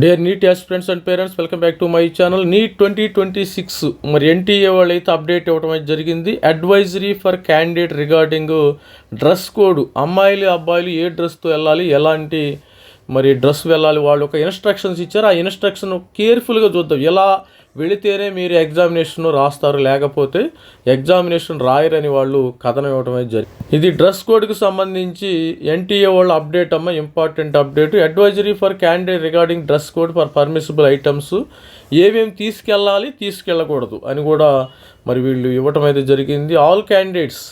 Dear NEET aspirants and parents, welcome back to my channel. NEET 2026 మరి NTA వాళ్ళు అయితే update ఇవ్వడం అయితే జరిగింది. Advisory for candidate regarding dress code, అమ్మాయిలు అబ్బాయిలు ఏ డ్రెస్తో వెళ్ళాలి, ఎలాంటి మరి డ్రెస్ వెళ్ళాలి, వాళ్ళు ఒక ఇన్స్ట్రక్షన్స్ ఇచ్చారు. ఆ ఇన్స్ట్రక్షన్ కేర్ఫుల్గా చూద్దాం. ఎలా వెళితేనే మీరు ఎగ్జామినేషన్ రాస్తారు, లేకపోతే ఎగ్జామినేషన్ రాయరని వాళ్ళు కథనం ఇవ్వడం అయితే జరిగింది. ఇది డ్రెస్ కోడ్కి సంబంధించి ఎన్టీఏ వాళ్ళ అప్డేట్ అమ్మ, important update. Advisory for candidate regarding dress code for permissible items, ఏమేమి తీసుకెళ్ళాలి తీసుకెళ్ళకూడదు అని కూడా మరి వీళ్ళు ఇవ్వటం అయితే జరిగింది. ఆల్ క్యాండిడేట్స్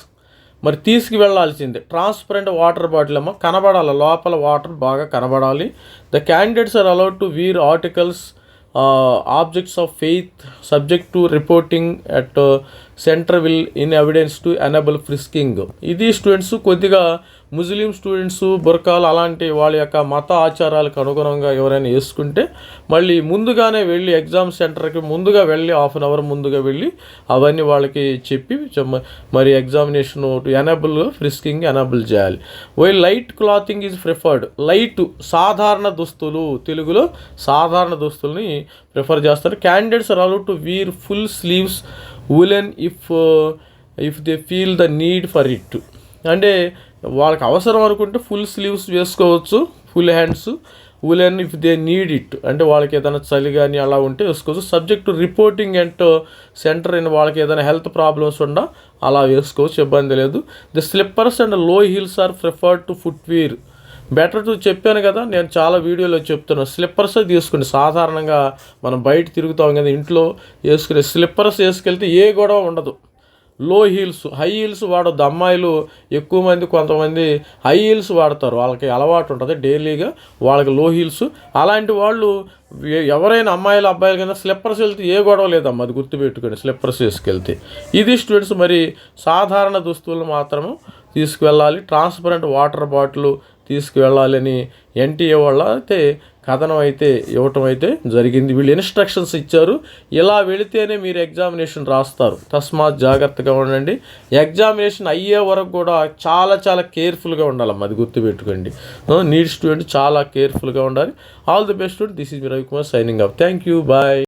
మరి తీసుకువెళ్లాల్సిందే ట్రాన్స్పరెంట్ వాటర్ బాటిల్ అమ్మ, కనబడాలి, లోపల వాటర్ బాగా కనబడాలి. The candidates are allowed to wear articles objects of faith subject to reporting at centre will in evidence to enable frisking. ఇది స్టూడెంట్స్ కొద్దిగా ముస్లిం స్టూడెంట్స్ బుర్కాలు అలాంటి వాళ్ళ యొక్క మత ఆచారాలకు అనుగుణంగా ఎవరైనా వేసుకుంటే మళ్ళీ ముందుగానే వెళ్ళి ఎగ్జామ్ సెంటర్కి ముందుగా వెళ్ళి హాఫ్ అన్ అవర్ ముందుగా వెళ్ళి అవన్నీ వాళ్ళకి చెప్పి మరి ఎగ్జామినేషన్ ఎనేబుల్ ఫ్రిస్కింగ్ ఎనేబుల్ చేయాలి. While light clothing is preferred, light సాధారణ దుస్తులు, తెలుగులో సాధారణ దుస్తుల్ని ప్రిఫర్ చేస్తారు. Candidates are allowed to wear full sleeves woolen if they feel the need for it. అంటే వాళ్ళకి అవసరం అనుకుంటే ఫుల్ స్లీవ్స్ వేసుకోవచ్చు, full hands. woolen if they need it అంటే వాళ్ళకి ఏదైనా చలి కానీ అలా ఉంటే వేసుకోవచ్చు. Subject to reporting and centre in వాళ్ళకి ఏదైనా హెల్త్ ప్రాబ్లమ్స్ ఉన్నా అలా వేసుకోవచ్చు, ఇబ్బంది లేదు. The slippers and low heels are preferred to footwear. Better to చెప్పాను కదా, నేను చాలా వీడియోలో చెప్తున్నాను. స్లిప్పర్స్ తీసుకోండి. సాధారణంగా మనం బయట తిరుగుతాం కదా, ఇంట్లో వేసుకునే స్లిప్పర్స్ వేసుకెళ్తే ఏ గొడవ ఉండదు. లో హీల్స్, హై హీల్స్ వాడొద్దు. అమ్మాయిలు ఎక్కువ మంది, కొంతమంది హై హీల్స్ వాడతారు, వాళ్ళకి అలవాటు ఉంటుంది డైలీగా, వాళ్ళకి లో హీల్స్. అలాంటి వాళ్ళు ఎవరైనా అమ్మాయిలు అబ్బాయిలు కింద స్లిప్పర్స్ వెళ్తే ఏ గొడవ లేదమ్మా, అది గుర్తుపెట్టుకోండి. స్లిప్పర్స్ వేసుకెళ్తే ఇది స్టూడెంట్స్ మరి సాధారణ దుస్తులు మాత్రము తీసుకువెళ్ళాలి. ట్రాన్స్పరెంట్ వాటర్ బాటిల్ తీసుకువెళ్ళాలని ఎన్టీఏ వాళ్ళ అయితే కథనం అయితే ఇవ్వటం అయితే జరిగింది. వీళ్ళు ఇన్స్ట్రక్షన్స్ ఇచ్చారు, ఇలా వెళితేనే మీరు ఎగ్జామినేషన్ రాస్తారు, తస్మాత్ జాగ్రత్తగా ఉండండి. ఎగ్జామినేషన్ అయ్యే వరకు కూడా చాలా చాలా కేర్ఫుల్గా ఉండాలమ్మా, అది గుర్తుపెట్టుకోండి. నీట్ స్టూడెంట్ చాలా కేర్ఫుల్గా ఉండాలి. All the best student. This is me Ravikumar signing off. Thank you, bye.